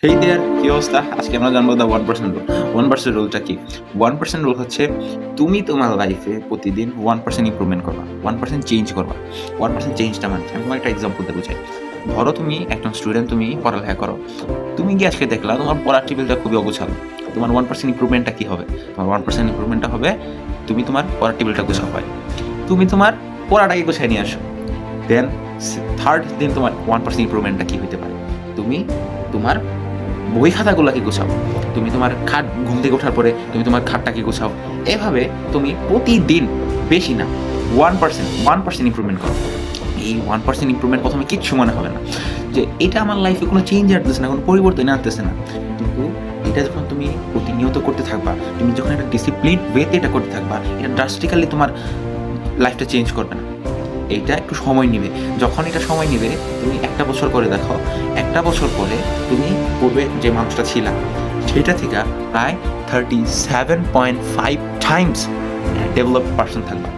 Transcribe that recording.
হেই দেয়ার, কি অবস্থা? আজকে আমরা জানবো দ্য 1% রুল। 1% রুলটা কি? 1% রুল হচ্ছে তুমি তোমার লাইফে প্রতিদিন 1% ইমপ্রুভমেন্ট করবা, 1% চেঞ্জ করবা। 1% চেঞ্জটা মানে আমি তোমার একটা এক্সাম্পল দিয়ে বুঝাই। ধরো তুমি একজন স্টুডেন্ট, তুমি পড়ালেখা করো। তুমি গিয়ে আজকে দেখলা তোমার পড়ার টেবিলটা খুবই অগোছালো। তোমার 1% ইমপ্রুভমেন্টটা কি হবে? তোমার 1% ইমপ্রুভমেন্টটা হবে তুমি তোমার পড়ার টেবিলটা গোছাও। তুমি তোমার পড়াটাকে গোছায় নিয়ে আসো। দেন থার্ড দিন তোমার 1% ইমপ্রুভমেন্টটা কি হইতে পারে? তুমি তোমার বই খাতাগুলোকে গোছাও। তুমি তোমার খাট ঘুম থেকে ওঠার পরে তুমি তোমার খাটটাকে গোছাও। এভাবে তুমি প্রতিদিন, বেশি না, 1% ইমপ্রুভমেন্ট করো। এই 1% ইমপ্রুভমেন্ট প্রথমে কিচ্ছু মনে হবে না, যে এটা আমার লাইফে কোনো চেঞ্জ আনতেছে না, কোনো পরিবর্তন আনতেছে না। কিন্তু এটা যখন তুমি প্রতিনিয়ত করতে থাকবা, তুমি যখন একটা ডিসিপ্লিন ওয়েতে এটা করতে থাকবা, এটা ড্রাস্টিক্যালি তোমার লাইফটা চেঞ্জ করবে না। এইটা একটু সময় নিবে। যখন এটা সময় নিবে, তুমি ১ বছর করে দেখো। ১ বছর পরে তুমি পূর্বে যে মানুষটা ছিলা, সেটা থেকে প্রায় 37.5 টাইমস ডেভেলপড পারসন থাকবা।